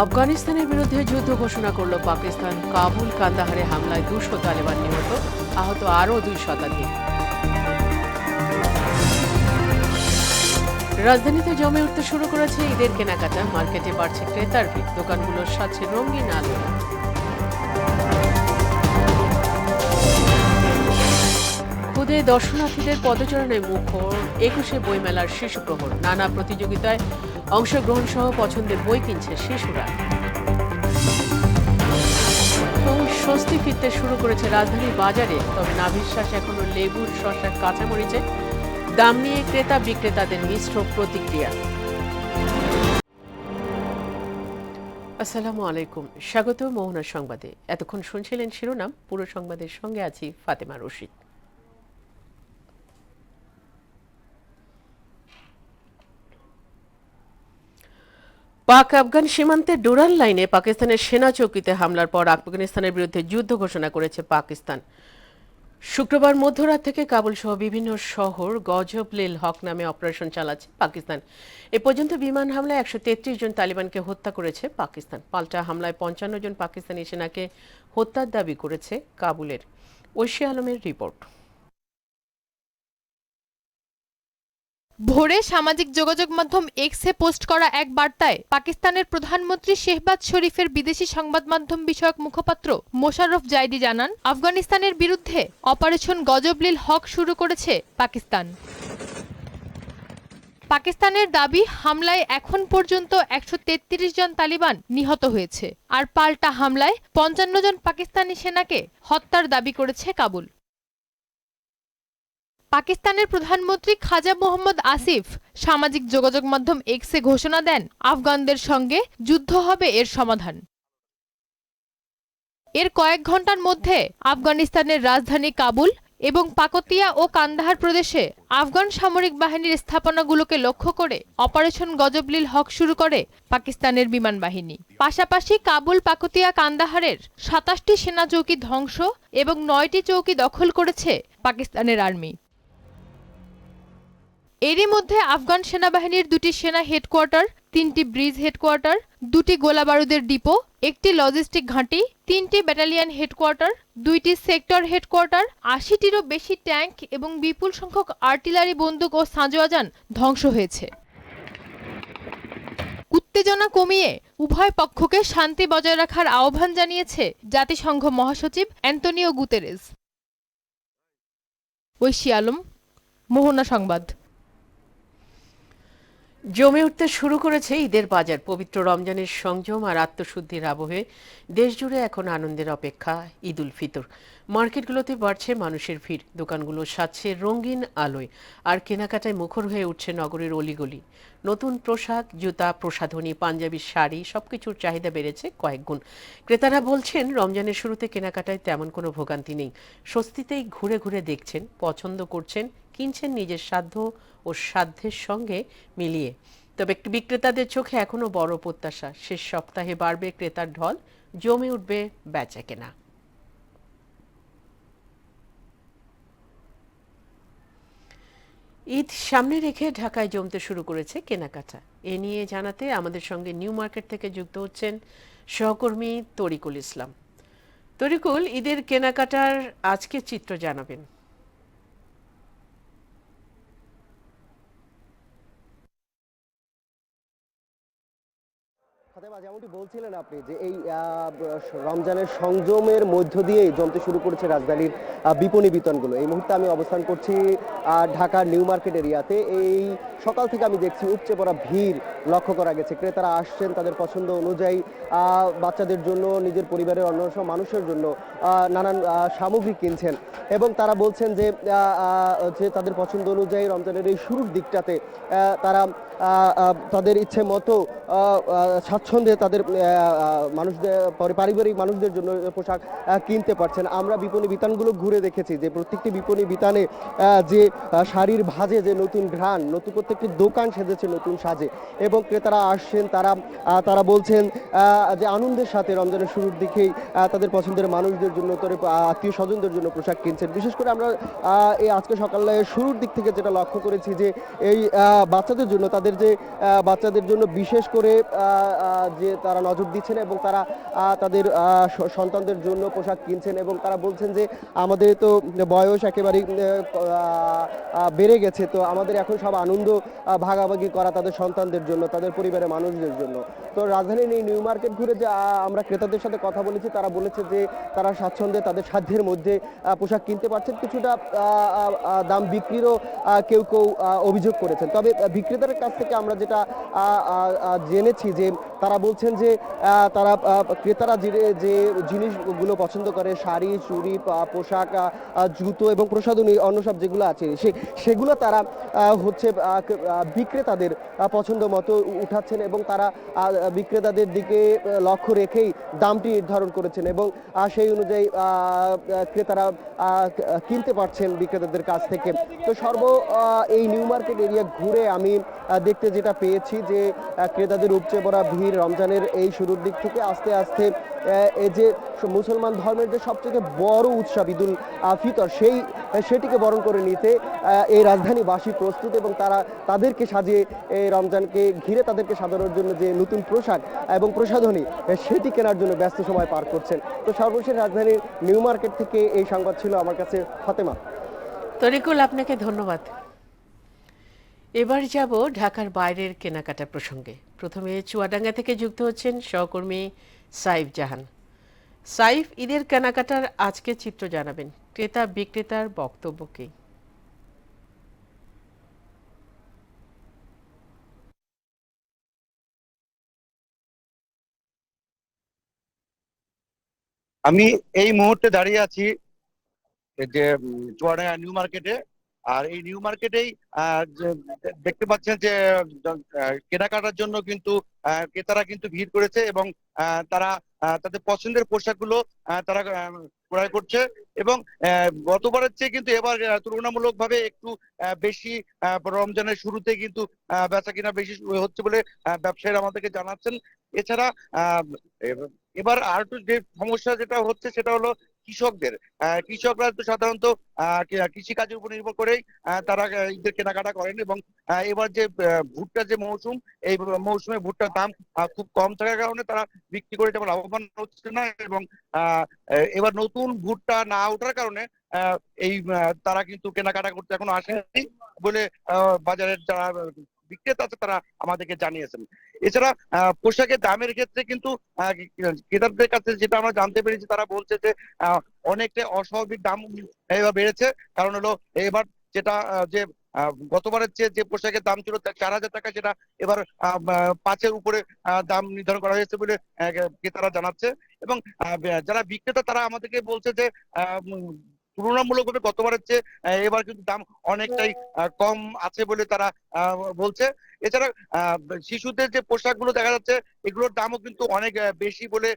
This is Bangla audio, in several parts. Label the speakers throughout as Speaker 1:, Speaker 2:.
Speaker 1: আফগানিস্তানের বিরুদ্ধে যুদ্ধ ঘোষণা করল পাকিস্তান। কাবুল কান্দাহারে হামলায় 200 তালেবান নিহত, আহত আরও 2 শতাধিক। রাজধানীতে জমে উঠতে শুরু করেছে ঈদের কেনাকাটা। মার্কেটে বাড়ছে ক্রেতার ভিড়, দোকানগুলো সাজছে রঙিন আলো। খুদে দর্শনার্থীদের পদচারণায় মুখর 21শে বইমেলার শিশু প্রহর। নানা প্রতিযোগিতায় অংশগ্রহণ সহ পছন্দের বই কিনছে শিশুরা। স্বস্তি ফিরতে শুরু করেছে রাজধানীর বাজারে, তবে নাভিশ্বাস এখনো লেবুর, শসা, কাঁচামরিচে দাম নিয়ে ক্রেতা বিক্রেতাদের মিশ্র প্রতিক্রিয়া। আসসালামু আলাইকুম, স্বাগত মোহনা সংবাদে। এতক্ষণ শুনছিলেন শিরোনাম, পুরো সংবাদের সঙ্গে আছি ফাতেমা রশিদ। পাক আফগান সীমান্তে ডোরাল লাইনে পাকিস্তানের সেনা চৌকিতে হামলার পর আফগানিস্তানের বিরুদ্ধে যুদ্ধ ঘোষণা করেছে পাকিস্তান। শুক্রবার মধ্যরাত থেকে কাবুল সহ বিভিন্ন শহর গজব-লেল হক নামে অপারেশন চালাচ্ছে পাকিস্তান। এ পর্যন্ত বিমান হামলায় 133 জন তালিবানকে হত্যা করেছে পাকিস্তান। পাল্টা হামলায় 55 জন পাকিস্তানি সেনাকে হত্যার দাবি করেছে কাবুলের। ঐশী আলমের রিপোর্ট।
Speaker 2: ভোরে সামাজিক যোগাযোগ মাধ্যম এক্সে পোস্ট করা এক বার্তায় পাকিস্তানের প্রধানমন্ত্রী শেহবাজ শরীফের বিদেশি সংবাদ মাধ্যম বিষয়ক মুখপাত্র মোশাররফ জাইদি জানান, আফগানিস্তানের বিরুদ্ধে অপারেশন গজব-লেল হক শুরু করেছে পাকিস্তান। পাকিস্তানের দাবি, হামলায় এখন পর্যন্ত 133 জন তালিবান নিহত হয়েছে, আর পাল্টা হামলায় 55 জন পাকিস্তানি সেনাকে হত্যার দাবি করেছে কাবুল। পাকিস্তানের প্রধানমন্ত্রী খাজা মোহাম্মদ আসিফ সামাজিক যোগাযোগ মাধ্যম এক্সে ঘোষণা দেন, আফগানদের সঙ্গে যুদ্ধ হবে এর সমাধান। এর কয়েক ঘন্টার মধ্যে আফগানিস্তানের রাজধানী কাবুল এবং পাকতিয়া ও কান্দাহার প্রদেশে আফগান সামরিক বাহিনীর স্থাপনাগুলোকে লক্ষ্য করে অপারেশন গজব-লেল হক শুরু করে পাকিস্তানের বিমান বাহিনী। পাশাপাশি কাবুল, পাকতিয়া, কান্দাহারের 27টি সেনা চৌকি ধ্বংস এবং 9টি চৌকি দখল করেছে পাকিস্তানের আর্মি। এরই মধ্যে আফগান সেনাবাহিনীর 2টি সেনা হেডকোয়ার্টার, 3টি ব্রিজ হেডকোয়ার্টার, 2টি গোলাবারুদের ডিপো, 1টি লজিস্টিক ঘাঁটি, 3টি ব্যাটালিয়ন হেডকোয়ার্টার, 2টি সেক্টর হেডকোয়ার্টার, 80টিরও বেশি ট্যাঙ্ক এবং বিপুল সংখ্যক আর্টিলারি বন্দুক ও সাঁজোয়াজান ধ্বংস হয়েছে। উত্তেজনা কমিয়ে উভয় পক্ষকে শান্তি বজায় রাখার আহ্বান জানিয়েছে জাতিসংঘ মহাসচিব অ্যান্তোনিও গুতেরেস। ঐশী আলম, মোহনা সংবাদ।
Speaker 1: জমে উঠতে শুরু করেছে ঈদের বাজার। পবিত্র রমজানের সংযম আর আত্মশুদ্ধির আবহে দেশজুড়ে এখন আনন্দের অপেক্ষা ঈদ উল ফিতর। মার্কেটগুলোতে বাড়ছে মানুষের ভিড়, দোকানগুলো সাজছে রঙিন আলোয়, আর কেনাকাটায় মুখর হয়ে উঠছে নগরের অলিগলি। নতুন পোশাক, জুতা, প্রসাধনী, পাঞ্জাবি, শাড়ি সবকিছুর চাহিদা বেড়েছে কয়েক গুণ। ক্রেতারা বলছেন, রমজানের শুরুতে কেনাকাটায় তেমন কোনো ভোগান্তি নেই। স্বস্তিতেই ঘুরে ঘুরে দেখছেন, পছন্দ করছেন, কিনছেন নিজের সাধ্য ও সাধ্যের সঙ্গে মিলিয়ে। তবে বিক্রেতাদের চোখে এখনো বড় প্রত্যাশা, শেষ সপ্তাহে বাড়বে ক্রেতার ঢল, জমে উঠবে বেচাকেনা। ঈদ সামনে রেখে ঢাকায় জমতে শুরু করেছে কেনাকাটা। এ নিয়ে জানাতে আমাদের সঙ্গে নিউ মার্কেট থেকে যুক্ত হচ্ছেন সহকর্মী তরিকুল ইসলাম। তরিকুল, ঈদের কেনাকাটার আজকের চিত্র জানাবেন।
Speaker 3: যেমনটি বলছিলেন আপনি যে এই রমজানের সংযমের মধ্য দিয়েই জমতে শুরু করেছে রাজধানীর বিপণী বিতানগুলো। এই মুহূর্তে আমি অবস্থান করছি ঢাকার নিউ মার্কেট এরিয়াতে। এই সকাল থেকে আমি দেখছি উপচে পড়া ভিড় লক্ষ্য করা গেছে। ক্রেতারা আসছেন তাদের পছন্দ অনুযায়ী, বাচ্চাদের জন্য, নিজের পরিবারের অন্য সব মানুষের জন্য নানান সামগ্রী কিনছেন এবং তারা বলছেন যে তাদের পছন্দ অনুযায়ী রমজানের এই শুরুর দিকটাতে তারা তাদের ইচ্ছে মতো স্বাচ্ছন্দ্যে তাদের মানুষদের, পারিবারিক মানুষদের জন্য পোশাক কিনতে পারছেন। আমরা বিপণী বিতানগুলো ঘুরে দেখেছি যে প্রত্যেকটি বিপণী বিতানে যে শাড়ির ভাজে যে নতুন ঘ্রাণ, নতুন প্রত্যেকটি দোকান সেজেছে নতুন সাজে এবং ক্রেতারা আসছেন। তারা বলছেন যে আনন্দের সাথে রমজানের শুরুর দিকেই তাদের পছন্দের মানুষদের জন্য, তাদের আত্মীয় স্বজনদের জন্য পোশাক কিনছেন। বিশেষ করে আমরা এই আজকে সকালে শুরুর দিক থেকে যেটা লক্ষ্য করেছি যে এই বাচ্চাদের জন্য, তাদের যে বাচ্চাদের জন্য বিশেষ করে যে তারা নজর দিচ্ছেন এবং তারা তাদের সন্তানদের জন্য পোশাক কিনছেন এবং তারা বলছেন যে আমাদের তো বয়স একেবারেই বেড়ে গেছে, তো আমাদের এখন সব আনন্দ ভাগাভাগি করা তাদের সন্তানদের জন্য, তাদের পরিবারের মানুষদের জন্য। তো রাজধানীর এই নিউ মার্কেট ঘুরে যে আমরা ক্রেতাদের সাথে কথা বলেছি, তারা বলেছে যে তারা স্বাচ্ছন্দ্যে তাদের সাধ্যের মধ্যে পোশাক কিনতে পারছেন। কিছুটা দাম বিক্রিরও কেউ কেউ অভিযোগ করেছেন। তবে বিক্রেতাদের কাছ থেকে আমরা যেটা জেনেছি যে তারা বলছেন যে তারা ক্রেতারা যে জিনিসগুলো পছন্দ করে, শাড়ি, চুড়ি, পোশাক, জুতো এবং প্রসাধনী অন্য সব যেগুলো আছে সেগুলো তারা হচ্ছে বিক্রেতাদের পছন্দ মতো উঠাচ্ছেন এবং তারা বিক্রেতাদের দিকে লক্ষ্য রেখেই দামটি নির্ধারণ করেছেন এবং সেই অনুযায়ী ক্রেতারা কিনতে পারছেন বিক্রেতাদের কাছ থেকে। তো এই নিউ মার্কেট এরিয়া ঘুরে আমি দেখতে যেটা পেয়েছি যে ক্রেতাদের উপচে পড়া ভিড় রমজানের এই শুরুর দিক থেকে আস্তে আস্তে এই যে মুসলমান ধর্মের যে সবচেয়ে বড় উৎসব ঈদুল ফিতর সেটিকে বরণ করে নিতে এই রাজধানীবাসী প্রস্তুত এবং তারা তাদেরকে সাজিয়ে এই রমজানকে ঘিরে তাদেরকে সাজানোর জন্য যে নতুন পোশাক এবং প্রসাধনী সেটি কেনার জন্য ব্যস্ত সময় পার করছেন। তো সর্বশেষ রাজধানীর নিউ মার্কেট থেকে এই সংবাদ ছিল আমার কাছে। ফাতেমা।
Speaker 1: তরিকুল, আপনাকে ধন্যবাদ। এবার যাব ঢাকার বাইরের কেনাকাটা প্রসঙ্গে। প্রথমে চুয়াডাঙ্গা থেকে যুক্ত হচ্ছেন সহকর্মী সাইফ জাহান। সাইফ, ঈদের কেনাকাটার আজকে চিত্র জানাবেন, ক্রেতা বিক্রেতার বক্তব্য কি?
Speaker 4: আমি এই মুহূর্তে দাঁড়িয়ে আছি এই যে চুয়াডাঙ্গা নিউ মার্কেটে। আর এই নিউ মার্কেটেই দেখতে পাচ্ছেন যে কেনাকাটার জন্য কিন্তু ক্রেতারা কিন্তু ভিড় করেছে এবং তারা তাদের পছন্দের পোশাকগুলো তারা ক্রয় করছে এবং গতবারের চেয়ে কিন্তু এবার তুলনামূলকভাবে একটু বেশি রমজানের শুরুতে কিন্তু বেচা কিনা বেশি হচ্ছে বলে ব্যবসায়ীরা আমাদেরকে জানাচ্ছেন। এছাড়া এবার আর একটু যে সমস্যা যেটা হচ্ছে সেটা হলো কৃষকদের। কৃষকরা তো সাধারণত কৃষিকাজের উপর নির্ভর করেই তারা ঈদের কেনাকাটা করেন এবং এবার যে ভুট্টার যে মৌসুম, এই মৌসুমে ভুট্টার দাম খুব কম থাকার কারণে তারা বিক্রি করে তেমন লাভবান হচ্ছে না এবং এবার নতুন ভুট্টা না ওঠার কারণে এই তারা কিন্তু কেনাকাটা করতে এখনো আসেনি বলে বাজারের যারা বিক্রেতা আছে তারা আমাদেরকে জানিয়েছেন। এছাড়া পোশাকের দামের ক্ষেত্রে কিন্তু ক্রেতাদের কাছে যেটা আমরা জানতে পেরেছি, তারা বলছে যে অনেকটা অস্বাভাবিক দাম এবার বেড়েছে। কারণ হলো এবার যেটা যে গতবারের চেয়ে যে পোশাকের দাম ছিল 4,000 টাকা, সেটা এবার 5-এর উপরে দাম নির্ধারণ করা হয়েছে বলে ক্রেতারা জানাচ্ছে। এবং যারা বিক্রেতা তারা আমাদেরকে বলছে যে তুলনামূলকভাবে গতবারের চেয়ে এবার কিন্তু দাম অনেকটাই কম আছে বলে তারা বলছে। এছাড়া শিশুদের যে পোশাকগুলো দেখা যাচ্ছে এগুলোর দামও কিন্তু অনেক বেশি বলে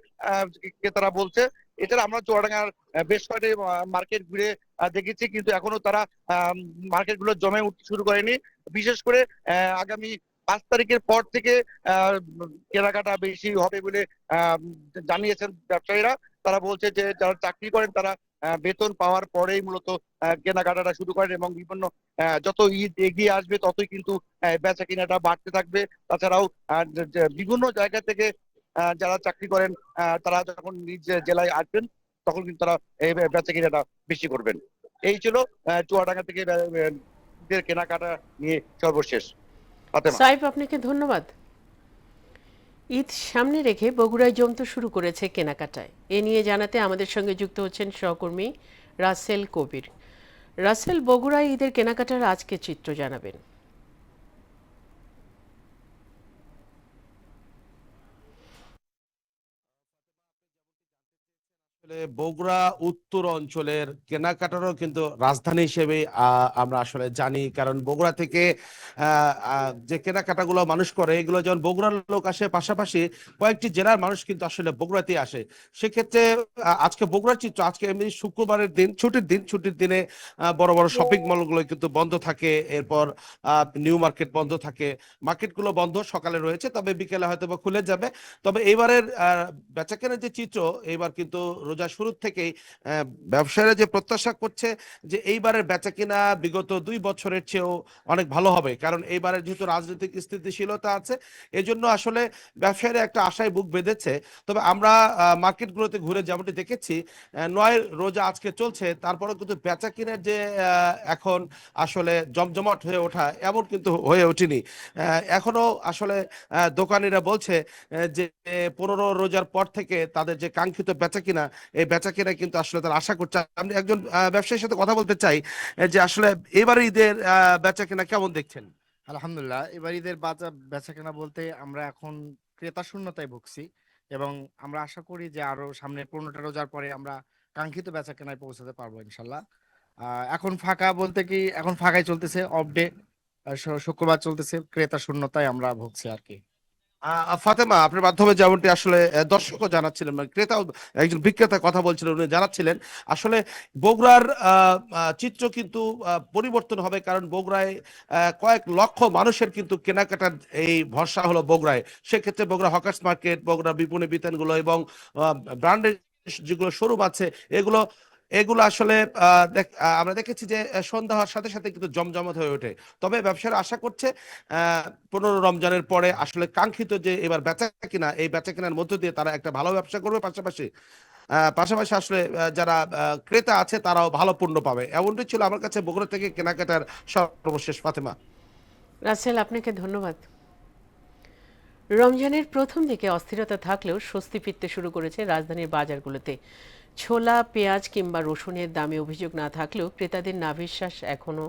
Speaker 4: ক্রেতারা বলছে। এছাড়া আমরা চুয়াডাঙ্গার বেশ কয়েকটি মার্কেট ঘুরে দেখেছি, কিন্তু এখনো তারা মার্কেট গুলো জমে উঠতে শুরু করেনি। বিশেষ করে আগামী 5 তারিখের পর থেকে কেনাকাটা বেশি হবে বলে জানিয়েছেন ব্যবসায়ীরা। তারা বলছে যে যারা চাকরি করেন তারা বেতন পাওয়ার পরেই মূলত কেনাকাটাটা শুরু করেন এবং বিভিন্ন যত ঈদ এগিয়ে আসবে ততই কিন্তু বেচা কিনাটা বাড়তে থাকবে। তাছাড়াও বিভিন্ন জায়গা থেকে যারা চাকরি করেন তারা যখন নিজ জেলায় আসবেন তখন কিন্তু তারা এই বেচা কিনাটা বেশি করবেন। এই ছিল চুয়াডাঙ্গা থেকে কেনাকাটা নিয়ে সর্বশেষ।
Speaker 1: সাইফ, আপনাকে ধন্যবাদ। ঈদ সামনে রেখে বগুড়ায় জমতে শুরু করেছে কেনাকাটায়। এ নিয়ে জানাতে আমাদের সঙ্গে যুক্ত হচ্ছেন সহকর্মী রাসেল কবির। রাসেল, বগুড়ায় ঈদের কেনাকাটার আজকে চিত্র জানাবেন।
Speaker 5: বগুড়া উত্তর অঞ্চলের কেনাকাটারও কিন্তু রাজধানী হিসেবে আমরা আসলে জানি, কারণ বগুড়া থেকে যে কেনাকাটাগুলো মানুষ করে এগুলো যেমন বগুড়ার লোক আসে, পাশাপাশি কয়েকটি জেলার মানুষ কিন্তু আসলে বগুড়াতে আসে। সেক্ষেত্রে আজকে বগুড়ার চিত্র, আজকে এমনি শুক্রবারের দিন, ছুটির দিনে বড় বড় শপিং মলগুলো কিন্তু বন্ধ থাকে, এরপর নিউ মার্কেট বন্ধ থাকে, মার্কেটগুলো বন্ধ সকালে রয়েছে, তবে বিকেলে হয়তো বা খুলে যাবে। তবে এবারের বেচাকেনার যে চিত্র, এবার কিন্তু রোজা শুরু থেকেই ব্যবসায়ীরা যে প্রত্যাশা করছে যে এইবারের বেচাকেনা বিগত 2 বছরের চেয়েও অনেক ভালো হবে, কারণ এইবারের যেহেতু রাজনৈতিক স্থিতিশীলতা আছে, এজন্য আসলে ব্যবসায়ীরা একটা আশায় বুক বেঁধেছে। তবে আমরা মার্কেটগুলোতে ঘুরে যেমনটি দেখেছি, 9 রোজা আজকে চলছে, তারপরেও কিন্তু বেচাকেনার যে এখন আসলে জমজমাট হয়ে ওঠা এমন কিন্তু হয়ে ওঠেনি। এখনো আসলে দোকানিরা বলছে যে 15 রোজার পর থেকে তাদের যে কাঙ্ক্ষিত বেচাকিনা, এই বেচাকিনা কিন্তু আসলে তারা আশা করছে। আমি একজন ব্যবসায়ীর সাথে কথা বলতে চাই যে আসলে এবার ঈদের বেচাকিনা কেমন দেখছেন?
Speaker 6: আলহামদুলিল্লাহ, এবার ঈদের বেচাকেনা বলতে আমরা এখন ক্রেতা শূন্যতায় ভুগছি এবং আমরা আশা করি যে আরো সামনে 15টা রোজার পরে আমরা কাঙ্ক্ষিত বেচাকেনায় পৌঁছাতে পারবো ইনশাল্লাহ। এখন ফাঁকা বলতে কি, এখন ফাঁকাই চলতেছে, অফ ডে শুক্রবার চলতেছে, ক্রেতা শূন্যতায় আমরা ভুগছি আর কি।
Speaker 5: ফাতেমা, আপনার মাধ্যমে যেমনটি আসলে দর্শকও জানাচ্ছিলেন, মানে ক্রেতাও, একজন বিক্রেতা কথা বলছিলেন, উনি জানাচ্ছিলেন আসলে বগুড়ার চিত্র কিন্তু পরিবর্তন হবে, কারণ বগুড়ায় কয়েক লক্ষ মানুষের কিন্তু কেনাকাটার এই ভরসা হলো বগুড়ায়। সেক্ষেত্রে বগুড়া হকার্স মার্কেট, বগুড়া বিপণী বিতানগুলো এবং ব্র্যান্ডের যেগুলো শোরুম আছে, এগুলো এগুলো আসলে আমরা দেখেছি যে সন্ধ্যা হওয়ার সাথে সাথে কিন্তু জমজমাট হয়ে ওঠে। তবে ব্যবসায়ীরা আশা করছে 15 রমজানের পরে আসলে কাঙ্ক্ষিত যে এবার বেচা কিনা, এই বেচা কেনার মধ্য দিয়ে তারা একটা ভালো ব্যবসা করবে, পাশাপাশি আসলে যারা ক্রেতা আছে তারাও ভালো পণ্য পাবে। এমনটি ছিল আমার কাছে বগুড়া থেকে কেনাকাটার সর্বশেষ। ফাতেমা।
Speaker 1: রাসেল, আপনাকে ধন্যবাদ। রমজানের প্রথম দিকে অস্থিরতা থাকলেও স্বস্তি ফিরতে শুরু করেছে রাজধানীর বাজারগুলোতে। ছোলা, পেঁয়াজ কিংবা রসুনের দামে অভিযোগ না থাকলেও ক্রেতাদের নাভিশ্বাস এখনও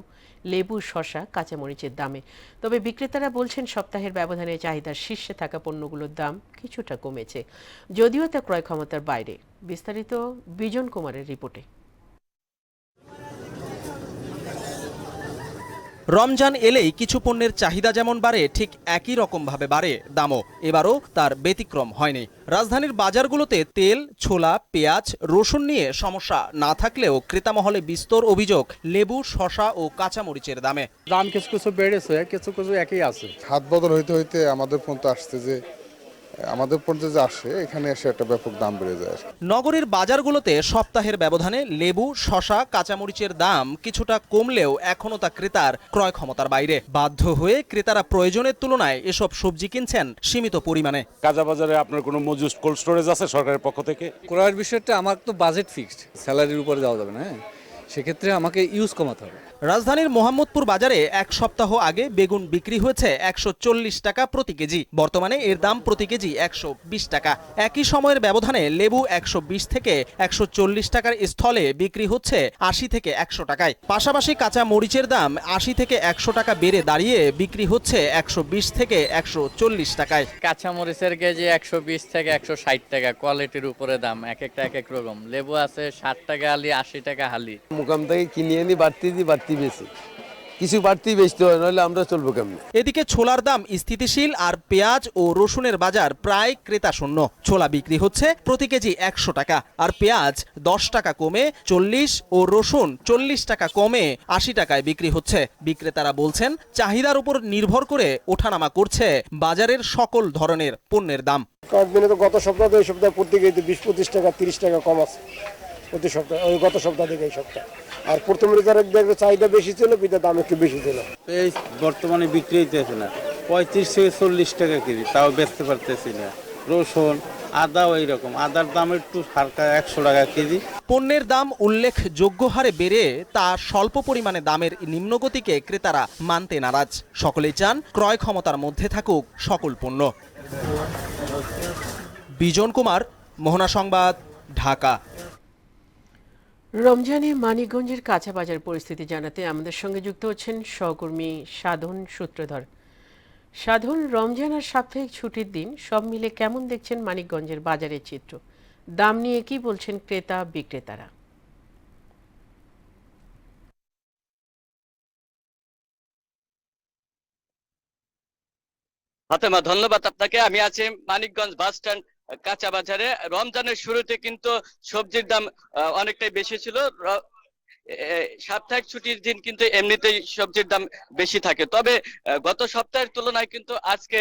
Speaker 1: লেবু, শসা, কাঁচামরিচের দামে। তবে বিক্রেতারা বলছেন সপ্তাহের ব্যবধানে চাহিদার শীর্ষে থাকা পণ্যগুলোর দাম কিছুটা কমেছে, যদিও তা ক্রয় ক্ষমতার বাইরে। বিস্তারিত বিজন কুমারের রিপোর্টে।
Speaker 7: রমজান এলেই কিছু পণ্যের চাহিদা যেমন বাড়ে, ঠিক একই রকমভাবে বাড়ে দামও। এবারও তার ব্যতিক্রম হয়নি। রাজধানীর বাজারগুলোতে তেল, ছোলা, পেঁয়াজ, রসুন নিয়ে সমস্যা না থাকলেও ক্রেতা মহলে বিস্তর অভিযোগ লেবু, শসা ও কাঁচামরিচের দামে।
Speaker 8: দাম কিছু কিছু বেড়েছে, কিছু কিছু একই আছে।
Speaker 9: হাত বদল হইতে হইতে আমাদের পর্যন্ত আসছে যে আসে, এখানে এসে একটা ব্যাপক দাম বেড়ে যায়।
Speaker 7: নগরীর বাজারগুলোতে সপ্তাহের ব্যবধানে লেবু, শসা, কাঁচামরিচের দাম কিছুটা কমলেও এখনো তা ক্রেতার ক্রয় ক্ষমতার বাইরে। বাধ্য হয়ে ক্রেতারা প্রয়োজনের তুলনায় এসব সবজি কিনছেন সীমিত পরিমাণে।
Speaker 10: কাঁচা বাজারে আপনার কোনো মজুদ কোল্ড স্টোরেজ আছে সরকারের পক্ষ থেকে?
Speaker 8: ক্রয়ের বিষয়টা আমার তো বাজেট ফিক্সড, স্যালারির উপরে যাওয়া যাবে না, সেক্ষেত্রে আমাকে ইউজ কমাতে হবে।
Speaker 7: রাজধানীর মোহাম্মদপুর বাজারে এক সপ্তাহ আগে বেগুন বিক্রি হয়েছে 140 টাকা প্রতি কেজি। বর্তমানে এর দাম প্রতি কেজি 120 টাকা। একই সময়ের ব্যবধানে লেবু 120 থেকে 140 টাকার স্থলে বিক্রি হচ্ছে 80 থেকে 100 টাকায়। পাশাপাশি কাঁচা মরিচের দাম 80 থেকে 100 টাকা বেড়ে দাঁড়িয়ে বিক্রি হচ্ছে 120 থেকে 140 টাকায়।
Speaker 11: কাঁচা মরিচের কেজি 120 থেকে 160 টাকা, কোয়ালিটির উপরে দাম, এক একটা এক এক রকম। লেবু আছে 60 টাকা হালি, 80 টাকা হালি।
Speaker 12: মোকাম থেকে কিনে আনি, বাড়তি বেশি কিছু বাড়তি বেচতে হয়, নাহলে আমরা চলবো কেমন।
Speaker 7: এদিকে ছোলার দাম স্থিতিশীল, আর পেঁয়াজ ও রসুনের বাজার প্রায় ক্রেতা শূন্য। ছোলা বিক্রি হচ্ছে প্রতি কেজি 100 টাকা, আর পেঁয়াজ 10 টাকা কমে 40 ও রসুন 40 টাকা কমে 80 টাকায় বিক্রি হচ্ছে। বিক্রেতারা বলছেন চাহিদার উপর নির্ভর করে ওঠানামা করছে বাজারের সকল ধরনের পণ্যের দাম।
Speaker 13: কয়েকদিনে তো গত সপ্তাহ এই সপ্তাহে প্রতি কেজি 20-25 টাকা 30 টাকা কম আছে প্রতি সপ্তাহে, ওই গত সপ্তাহ থেকে এই সপ্তাহ। আর প্রথম দেখবে চাহিদা বেশি ছিল, পিঠার দাম একটু বেশি ছিল।
Speaker 14: এই বর্তমানে বিক্রি হইতেছে না, 35 থেকে 40 টাকা কেজি, তাও বেচতে পারতেছি না। রসুন, আদা ওই রকম, আদার দাম একটু হালকা 100 টাকা কেজি।
Speaker 7: পণ্যের দাম উল্লেখযোগ্য হারে বেড়ে তা স্বল্প পরিমাণে দামের নিম্নগতিকে ক্রেতারা মানতে নারাজ। সকলেই চান ক্রয় ক্ষমতার মধ্যে থাকুক সকল পণ্য। বিজন কুমার, মোহনা সংবাদ, ঢাকা।
Speaker 1: রমজানে মানিকগঞ্জের কাঁচা বাজার পরিস্থিতি জানাতে আমাদের সঙ্গে যুক্ত হচ্ছেন সহকর্মী সাধন সূত্রধর। সাধন, রমজান আর সাপ্তাহিক ছুটির দিন সব মিলে কেমন দেখছেন মানিকগঞ্জের বাজারের চিত্র? দাম নিয়ে কি বলছেন ক্রেতা বিক্রেতারা?
Speaker 11: ফাতেমা, ধন্যবাদ আপনাকে। আমি আছি মানিকগঞ্জ বাস স্ট্যান্ড কাঁচা বাজারে। রমজানের শুরুতে কিন্তু সবজির দাম অনেকটাই বেশি ছিল। সাপ্তাহিক ছুটির দিন কিন্তু এমনিতেই সবজির দাম বেশি থাকে, তবে গত সপ্তাহের তুলনায় কিন্তু আজকে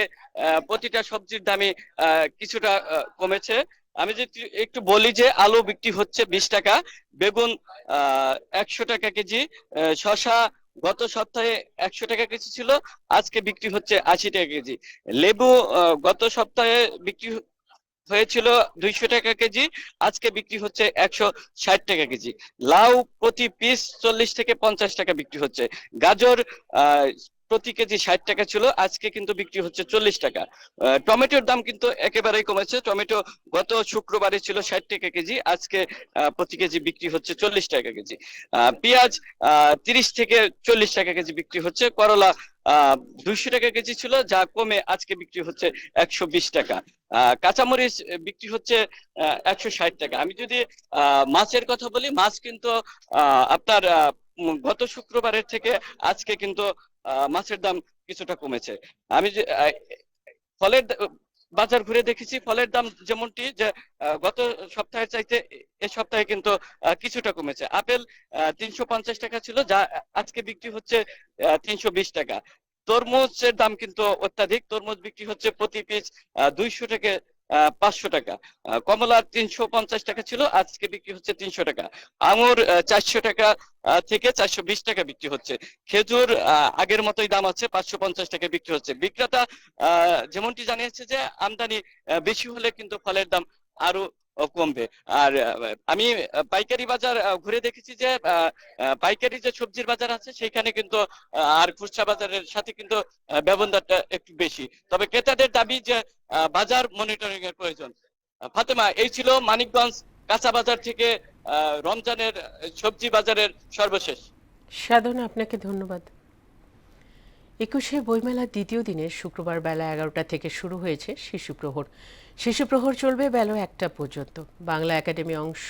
Speaker 11: প্রতিটা সবজির দামই কিছুটা কমেছে। আমি যদি একটু বলি যে আলু বিক্রি হচ্ছে 20 টাকা, বেগুন 100 টাকা কেজি, শসা গত সপ্তাহে 100 টাকা কেজি ছিল, আজকে বিক্রি হচ্ছে 80 টাকা কেজি। লেবু গত সপ্তাহে বিক্রি হয়েছিল 200 টাকা কেজি, আজকে বিক্রি হচ্ছে 160 টাকা কেজি। লাউ প্রতি পিস 40 থেকে 50 টাকা বিক্রি হচ্ছে। গাজর প্রতি কেজি 60 টাকা ছিল, আজকে কিন্তু বিক্রি হচ্ছে 40 টাকা। টমেটোর দাম কিন্তু একেবারেই কমেছে। টমেটো গত শুক্রবারে ছিল 60 টাকা কেজি, আজকে প্রতি কেজি বিক্রি হচ্ছে 40 টাকা কেজি। পেঁয়াজ 30 থেকে 40 টাকা কেজি বিক্রি হচ্ছে। করলা 200 টাকা কেজি ছিল, যা কমে আজকে বিক্রি হচ্ছে 120 টাকা। কাঁচামরিচ বিক্রি হচ্ছে 160 টাকা। আমি যদি মাছের কথা বলি, মাছ কিন্তু আপনার গত শুক্রবারের থেকে আজকে কিন্তু মাছের দাম কিছুটা কমেছে। আমি যে ফলের বাজার ঘুরে দেখেছি, ফলের দাম যেমনটি যে গত সপ্তাহের চাইতে এ সপ্তাহে কিন্তু কিছুটা কমেছে। আপেল 350 টাকা ছিল, যা আজকে বিক্রি হচ্ছে 320 টাকা। তরমুজের দাম কিন্তু অত্যাধিক, তরমুজ বিক্রি হচ্ছে প্রতি পিস 200 থেকে 500 টাকা। কমলা 350 টাকা ছিল, আজকে বিক্রি হচ্ছে 300 টাকা। আঙুর 400 টাকা থেকে 420 টাকা বিক্রি হচ্ছে। খেজুর আগের মতোই দাম আছে, 550 টাকা বিক্রি হচ্ছে। বিক্রেতা যেমনটি জানিয়েছে যে আমদানি বেশি হলে কিন্তু ফলের দাম আরো কমবে। আর আমি পাইকারি বাজার ঘুরে দেখেছি যে পাইকারি যে সবজির বাজার আছে সেখানে কিন্তু আর খুচরা বাজারের সাথে কিন্তু ব্যবধানটা একটু বেশি। তবে ক্রেতাদের দাবি যে বাজার মনিটরিং এর প্রয়োজন। ফাতেমা, এই ছিল মানিকগঞ্জ কাঁচা বাজার থেকে রমজানের সবজি বাজারের সর্বশেষ।
Speaker 1: সাধনা, আপনাকে ধন্যবাদ। 21শে বইমেলার দ্বিতীয় দিনে শুক্রবার বেলা 11টা থেকে শুরু হয়েছে শিশু প্রহর। শিশু প্রহর চলবে বেলা 1টা পর্যন্ত। বাংলা একাডেমি অংশ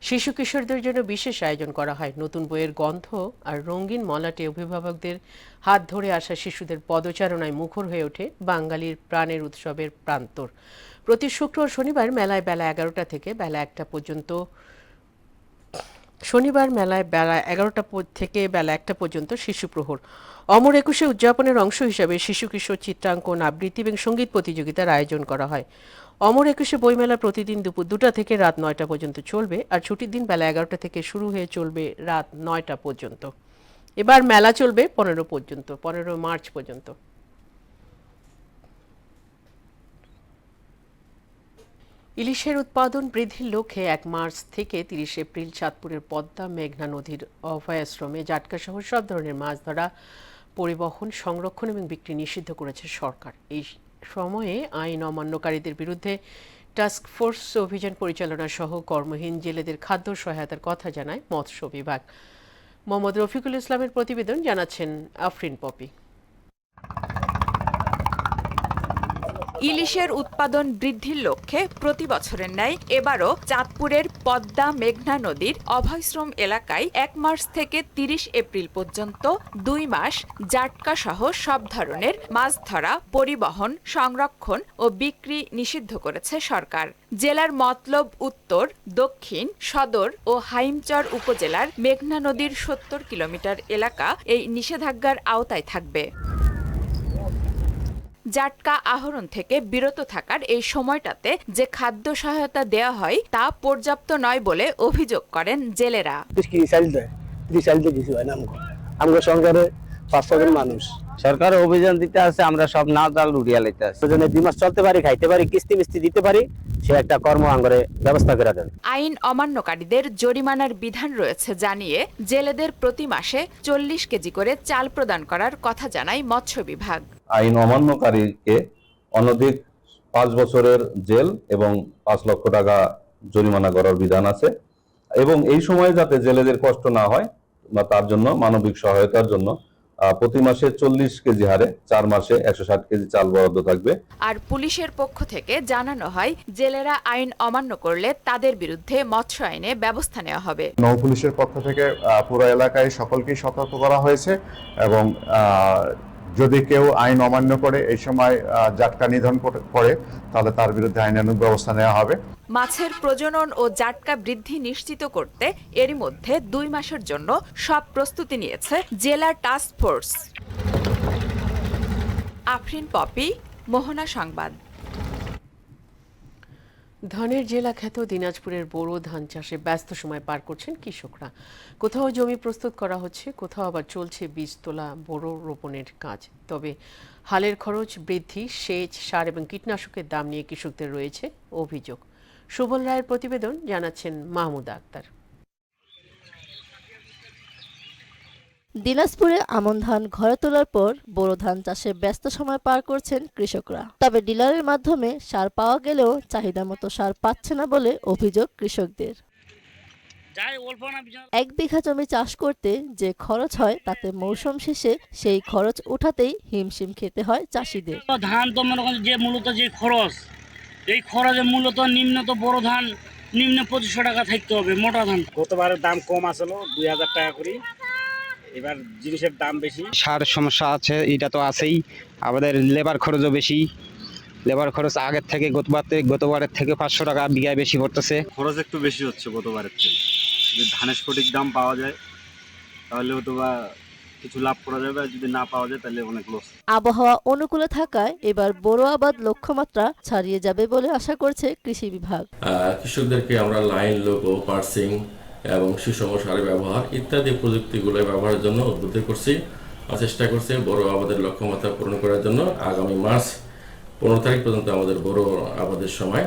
Speaker 1: শিশু কিশোরদের জন্য বিশেষ আয়োজন করা হয়। নতুন বইয়ের গন্ধ আর রঙিন মলাটে অভিভাবকদের হাত ধরে আসা শিশুদের পদচারণায় মুখর হয়ে ওঠে বাঙালির প্রাণের উৎসবের প্রান্তর। প্রতি শুক্র ও শনিবার মেলায় বেলা 11টা থেকে বেলা 1টা পর্যন্ত থেকে বেলা 1টা পর্যন্ত শিশু প্রহর। অমর একুশে উদযাপনের অংশ হিসাবে শিশু কিশোর চিত্রাঙ্কন, আবৃত্তি এবং সঙ্গীত প্রতিযোগিতার আয়োজন করা হয়। অমর একুশে বইমেলা প্রতিদিন দুপুর 2টা থেকে রাত 9টা পর্যন্ত চলবে, আর ছুটির দিন বেলা 11টা থেকে শুরু হয়ে চলবে রাত 9টা পর্যন্ত। এবার মেলা চলবে 15 মার্চ পর্যন্ত। ইলিশের উৎপাদন বৃদ্ধির লক্ষ্যে 1 মার্চ থেকে 30 এপ্রিল চাঁদপুরের পদ্মা মেঘনা নদীর অভয়াশ্রমে জাটকা সহ সব ধরনের মাছ ধরা, পরিবহন, সংরক্ষণ এবং বিক্রি নিষিদ্ধ করেছে সরকার। এই সময়ে আইন অমান্যকারীদের বিরুদ্ধে টাস্ক ফোর্স অভিযান পরিচালনা সহ কর্মহীন জেলেদের খাদ্য সহায়তার কথা জানায় মৎস্য বিভাগ। মোহাম্মদ রফিকুল ইসলামের প্রতিবেদন, জানাচ্ছেন আফরিন পপি।
Speaker 15: ইলিশের উৎপাদন বৃদ্ধির লক্ষ্যে প্রতি বছরের ন্যায় এবারও চাঁদপুরের পদ্মা মেঘনা নদীর অভয়াশ্রম এলাকায় 1 মার্চ থেকে 30 এপ্রিল পর্যন্ত 2 মাস জাটকা সহ সব ধরনের মাছ ধরা, পরিবহন, সংরক্ষণ ও বিক্রি নিষিদ্ধ করেছে সরকার। জেলার মতলব উত্তর, দক্ষিণ, সদর ও হাইমচর উপজেলার মেঘনা নদীর 70 কিলোমিটার এলাকা এই নিষেধাজ্ঞার আওতায় থাকবে। জাটকা আহরণ থেকে বিরত থাকার এই সময়টাতে যে খাদ্য সহায়তা দেওয়া হয় তা পর্যাপ্ত নয় বলে অভিযোগ করেন জেলেরা।
Speaker 14: সরকার অভিযান দিতে আছে, আমরা সব না জাল উড়িয়া লাইতে আছি। 2 মাস চলতে পারি, খাইতে পারি, কিস্তি মিস্তি দিতে পারি, সে একটা কর্ম আঙ্গরে ব্যবস্থা করে দেন।
Speaker 15: আইন অমান্যকারীদের জরিমানার বিধান রয়েছে জানিয়ে জেলেদের প্রতি মাসে 40 কেজি করে চাল প্রদান করার কথা জানায় মৎস্য বিভাগ।
Speaker 16: আইন অমান্যকারীকে অনধিক 5 বছরের জেল এবং 5 লক্ষ টাকা জরিমানা করার বিধান আছে, এবং এই সময়ে যাতে জেলেদের কষ্ট না হয় বা তার জন্য মানবিক সহায়তার জন্য প্রতি মাসে 40 কেজি হারে 4 মাসে 160 কেজি চাল বরাদ্দ থাকবে।
Speaker 15: আর পুলিশের পক্ষ থেকে জানানো হয় জেলেরা আইন অমান্য করলে তাদের বিরুদ্ধে মৎস্য আইনে ব্যবস্থা নেওয়া হবে।
Speaker 17: নৌ পুলিশের পক্ষ থেকে পুরো এলাকায় সকলকেই সতর্ক করা হয়েছে, এবং যদি কেউ আইন অমান্য করে এই সময় জাটকা নিধন করে তাহলে তার বিরুদ্ধে আইনানুগ ব্যবস্থা নেওয়া হবে।
Speaker 15: মাছের প্রজনন ও জাটকা বৃদ্ধি নিশ্চিত করতে এরই মধ্যে 2 মাসের জন্য সব প্রস্তুতি নিয়েছে জেলা টাস্ক ফোর্স। আফরিন পপি, মোহনা সংবাদ।
Speaker 1: ধানের জেলা খ্যাত দিনাজপুরের বোরো ধান চাষে ব্যস্ত সময় পার করছেন কৃষকরা। কোথাও জমি প্রস্তুত করা হচ্ছে, কোথাও আবার চলছে বীজ তোলা, বোরো রোপণের কাজ। তবে হালের খরচ বৃদ্ধি, সেচ, সার এবং কীটনাশকের দাম নিয়ে কৃষকদের রয়েছে অভিযোগ। সুবল রায়ের প্রতিবেদন, জানাচ্ছেন মাহমুদা আক্তার।
Speaker 18: দিনাজপুরে আমন ধান ঘরে তোলার পর বোরো ধান চাষে ব্যস্ত সময় পার করছেন কৃষকরা। তবে ডিলারের মাধ্যমে সার পাওয়া গেলেও চাহিদা মতো সার পাচ্ছে না বলে অভিযোগ কৃষকদের। 1 বিঘা জমি চাষ করতে যে খরচ হয় তাতে মৌসুম শেষে সেই খরচ উঠাতেই হিমশিম খেতে হয় চাষিদের।
Speaker 19: ধান তো মনে করেন যে মূলত যে খরচ, এই খরচে মূলত নিম্নত বড় ধান নিম্ন 2500 টাকা থাকতে হবে মোটা ধান।
Speaker 14: গতবারের দাম কম আসলো 2000 টাকা করে, এবার জিনিসের দাম বেশি। সার সমস্যা আছে, এটা তো আছেই। আমাদের লেবার খরচও বেশি। লেবার খরচ আগের থেকে গতবারের থেকে 500 টাকা বিঘায় বেশি পড়তেছে।
Speaker 20: খরচ একটু বেশি হচ্ছে গতবারের থেকে। যদি ধানের সঠিক দাম পাওয়া যায় তাহলে হয়তো বা কিছু লাভ করা যাবে, আর যদি না পাওয়া যায় তাহলে অনেক লস।
Speaker 18: আবহাওয়া অনুকূলে থাকায় এবার বোরো আবাদ লক্ষ্যমাত্রা ছাড়িয়ে যাবে বলে আশা করছে কৃষি বিভাগ।
Speaker 21: কৃষকদেরকে আমরা লাইন লোগো, পার্সিং এবং সুষম সারের ব্যবহার ইত্যাদি প্রযুক্তিগুলো ব্যবহারের জন্য উদ্বুদ্ধ করছি। চেষ্টা করছি বোরো আবাদের লক্ষ্যমাত্রা পূরণ করার জন্য। আগামী মার্চ 15 তারিখ পর্যন্ত আমাদের বোরো আবাদের সময়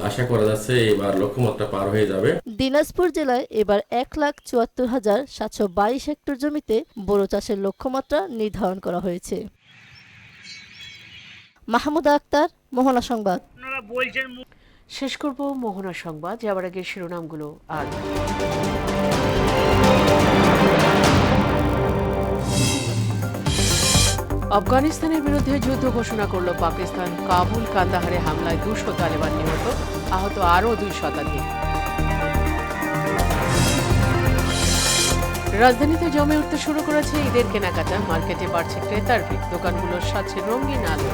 Speaker 21: আশা করা যাচ্ছে এবার লক্ষ্যমাত্রা পার হয়ে যাবে।
Speaker 18: দিনাজপুর জেলায় এবার 1,74,722 হেক্টর জমিতে বোরো চাষের লক্ষ্যমাত্রা নির্ধারণ করা হয়েছে। মাহমুদা আক্তার, মোহনা সংবাদ।
Speaker 1: শেষ করব মোহনা সংবাদ, যাওয়ার আগে শিরোনামগুলো আর আফগানিস্তানের বিরুদ্ধে যুদ্ধ ঘোষণা করল পাকিস্তান। কাবুল কান্দাহারে হামলায় 200 তালেবান নিহত, আহত আরও 2 শতাধিক। রাজধানীতে জমে উঠতে শুরু করেছে ঈদের কেনাকাটা। মার্কেটে বাড়ছে ক্রেতার ভিড়, দোকানগুলো সাজছে রঙিন আলো।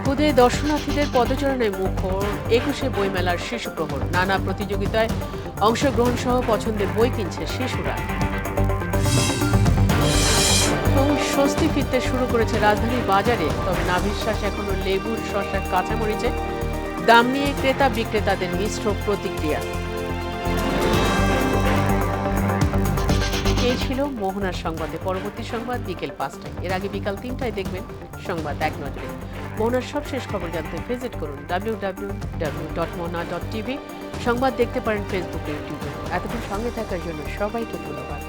Speaker 1: খুদে দর্শনার্থীদের পদচারণায় মুখর 21শে বইমেলার শিশু প্রহর। নানা প্রতিযোগিতায় অংশগ্রহণ সহ পছন্দের বই কিনছে শিশুরা। স্বস্তি ফিরতে শুরু করেছে রাজধানীর বাজারে, তবে নাভিশ্বাস এখনো লেবুর, শসা, কাঁচামরিচে দাম নিয়ে ক্রেতা বিক্রেতাদের মিশ্র প্রতিক্রিয়া। এই ছিল মোহনার সংবাদে। পরবর্তী সংবাদ বিকেল 5টায়। এর আগে বিকাল 3টায় দেখবেন সংবাদ এক নজরে। মোহনার সবশেষ খবর জানতে ভিজিট করুন www.mohana.tv। সংবাদ দেখতে পারেন ফেসবুকে, ইউটিউবে। এতক্ষণ সঙ্গে থাকার জন্য সবাইকে ধন্যবাদ।